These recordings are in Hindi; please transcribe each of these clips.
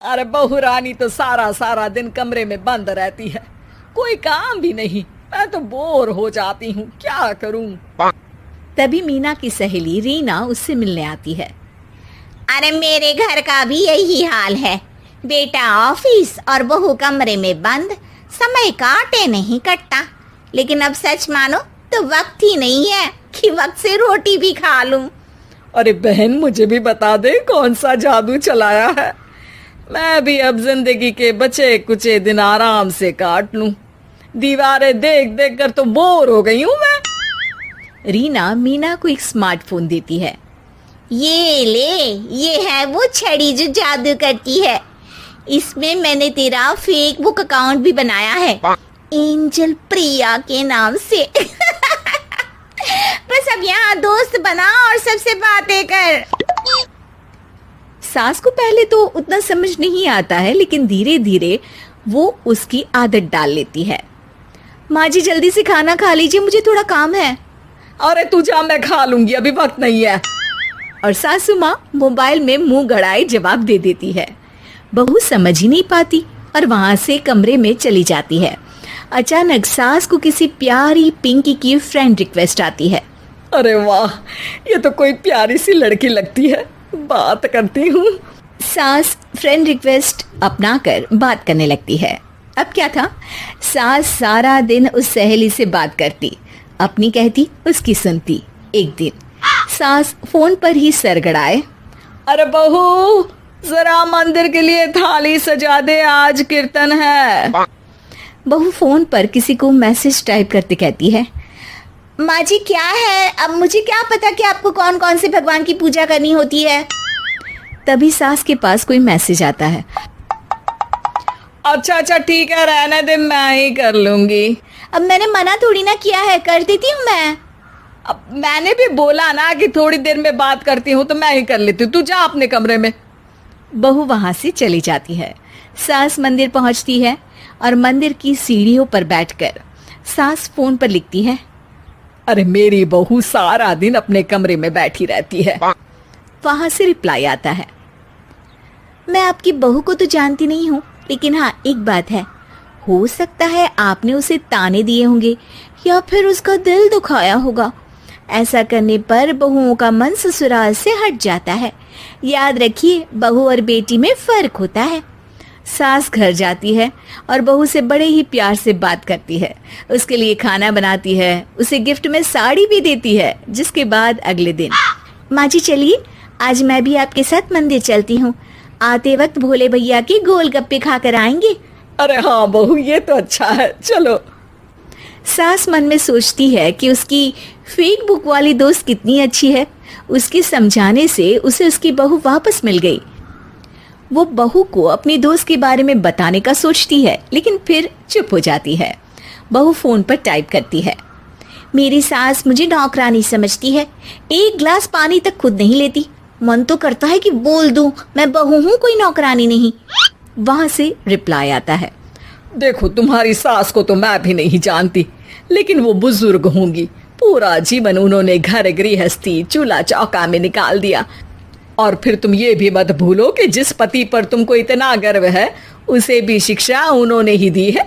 अरे बहू रानी तो सारा सारा दिन कमरे में बंद रहती है, कोई काम भी नहीं। मैं तो बोर हो जाती हूँ, क्या करूँ। तभी मीना की सहेली रीना उससे मिलने आती है। अरे मेरे घर का भी यही हाल है, बेटा ऑफिस और बहू कमरे में बंद, समय काटे नहीं कटता। लेकिन अब सच मानो तो वक्त ही नहीं है कि वक्त से रोटी भी खा लूं। अरे बहन, मुझे भी बता दे कौन सा जादू चलाया है, मैं भी अब जिंदगी के बचे कुचे दिन आराम से काट लूं। दीवारें देख देख कर तो बोर हो गई हूं मैं। रीना मीना को एक स्मार्टफोन देती है। ये ले, ये है वो छड़ी जो जादू करती है। इसमें मैंने तेरा फेसबुक अकाउंट भी बनाया है, एंजल प्रिया के नाम से। बस अब यहाँ दोस्त बना और सबसे बातें कर। सास को पहले तो उतना समझ नहीं आता है, लेकिन धीरे धीरे वो उसकी आदत डाल लेती है। माँ जी जल्दी से खाना खा लीजिए, मुझे थोड़ा काम है। अरे तू जा, मैं खा लूंगी, अभी वक्त नहीं है। और सासू माँ मोबाइल में मुंह गड़ाए जवाब दे देती है। बहू समझ ही नहीं पाती और वहां से कमरे में चली जाती है। अचानक सास को किसी प्यारी पिंकी की फ्रेंड रिक्वेस्ट आती है। अरे वाह, ये तो कोई प्यारी सी लड़की लगती है, बात करती हूँ। सास फ्रेंड रिक्वेस्ट अपनाकर बात करने लगती है। अब क्या था, सास सारा दिन उस सहेली से बात करती, अपनी कहती उसकी सुनती। एक दिन सास फोन पर ही सरगड़ाए। अरे बहू, जरा मंदिर के लिए थाली सजा दे, आज कीर्तन है। बहू फोन पर किसी को मैसेज टाइप करते कहती है। माँ जी क्या है, अब मुझे क्या पता कि आपको कौन कौन से भगवान की पूजा करनी होती है। तभी सास के पास कोई मैसेज आता है। अच्छा अच्छा ठीक है, रहने दे, मैं ही कर लूंगी। अब मैंने मना थोड़ी ना किया है, कर देती हूँ मैं। अब मैंने भी बोला ना कि थोड़ी देर में बात करती हूँ, तो मैं ही कर लेती हूँ, तू जा अपने कमरे में। बहू वहां से चली जाती है। सास मंदिर पहुंचती है और मंदिर की सीढ़ियों पर बैठकर सास फोन पर लिखती है। अरे मेरी बहू सारा दिन अपने कमरे में बैठी रहती है। वहां से रिप्लाई आता है। मैं आपकी बहू को तो जानती नहीं हूँ, लेकिन हाँ एक बात है, हो सकता है आपने उसे ताने दिए होंगे या फिर उसका दिल दुखाया होगा। ऐसा करने पर बहुओं का मन ससुराल से हट जाता है। याद रखिए, बहू और बेटी में फर्क होता है। सास घर जाती है और बहू से बड़े ही प्यार से बात करती है, उसके लिए खाना बनाती है, उसे गिफ्ट में साड़ी भी देती है। जिसके बाद अगले दिन, माँ जी चलिए, आज मैं भी आपके साथ मंदिर चलती हूँ, आते वक्त भोले भैया के गोलगप्पे खाकर आएंगे। अरे हाँ बहू, ये तो अच्छा है, चलो। सास मन में सोचती है कि उसकी फेक बुक वाली दोस्त कितनी अच्छी है। उसके समझाने से उसे उसकी बहू वापस मिल गई। वो बहू को अपनी दोस्त के बारे में बताने का सोचती है, लेकिन फिर चुप हो जाती है। बहू फोन पर टाइप करती है। मेरी सास मुझे नौकरानी समझती है, एक गिलास पानी तक खुद नहीं लेती। मन तो करता है कि बोल दूं, मैं बहू हूँ, कोई नौकरानी नहीं। वहां से रिप्लाई आता है। देखो, तुम्हारी सास को तो मैं भी नहीं जानती, लेकिन वो बुजुर्ग होंगी। पूरा जीवन उन्होंने घर गृहस्थी चूल्हा चौका में निकाल दिया। और फिर तुम ये भी मत भूलो कि जिस पति पर तुमको इतना गर्व है, उसे भी शिक्षा उन्होंने ही दी है।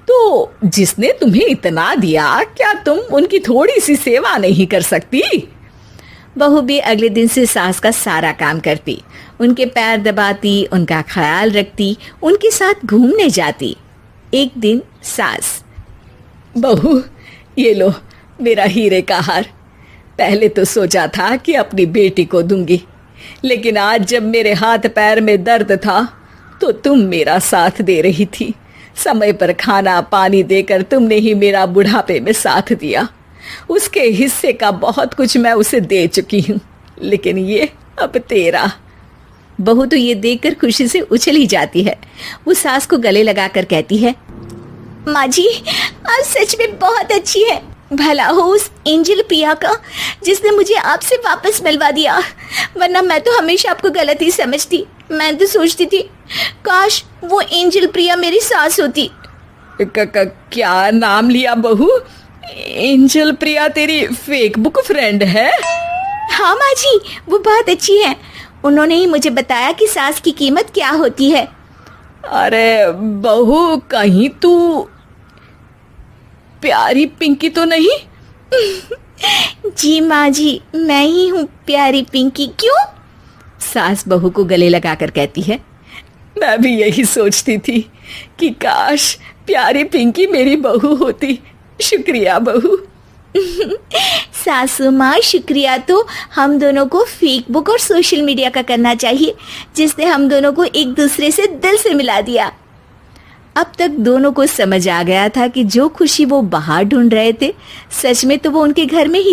तो जिसने तुम्हें इतना दिया, क्या तुम उनकी थोड़ी सी सेवा नहीं कर सकती? बहू भी अगले दिन से सास का सारा काम करती, उनके पैर दबाती, उनका ख्याल रखती, उनके साथ घूमने जाती। एक दिन सास, बहू ये लो मेरा हीरे का हार। पहले तो सोचा था कि अपनी बेटी को दूंगी, लेकिन आज जब मेरे हाथ पैर में दर्द था तो तुम मेरा साथ दे रही थी। समय पर खाना पानी देकर तुमने ही मेरा बुढ़ापे में साथ दिया। उसके हिस्से का बहुत कुछ मैं उसे दे चुकी हूँ, लेकिन ये अब तेरा। बहू तो ये देखकर खुशी से उछल ही जाती है। वो सास को गले लगाकर कहती है, माँ जी आप सच में बहुत अच्छी है। भला हो उस एंजल प्रिया का जिसने मुझे आपसे वापस मिलवा दिया, वरना मैं तो हमेशा आपको गलत ही समझती। मैं तो सोचती थी काश वो एंजल प्रिया मेरी सास होती। क्या नाम लिया बहू? एंजल प्रिया तेरी फेसबुक फ्रेंड है? हाँ माँ जी, वो बहुत अच्छी है। उन्होंने ही मुझे बताया कि सास की कीमत क्या होती है। अरे बहू, कहीं तू प्यारी पिंकी तो नहीं? जी माँ जी, मैं ही हूँ प्यारी पिंकी। क्यों? सास बहू को गले लगाकर कहती है। मैं भी यही सोचती थी कि काश प्यारी पिंकी मेरी बहू होती। शुक्रिया बहू। सासू माँ, शुक्रिया तो हम दोनों को फेसबुक और सोशल मीडिया का करना चाहिए, जिसने हम दोनों को एक दूसरे से दिल से मिला दिया। अब तक दोनों को समझ आ गया था कि जो खुशी वो बाहर ढूंढ रहे थे, सच में तो वो उनके घर में ही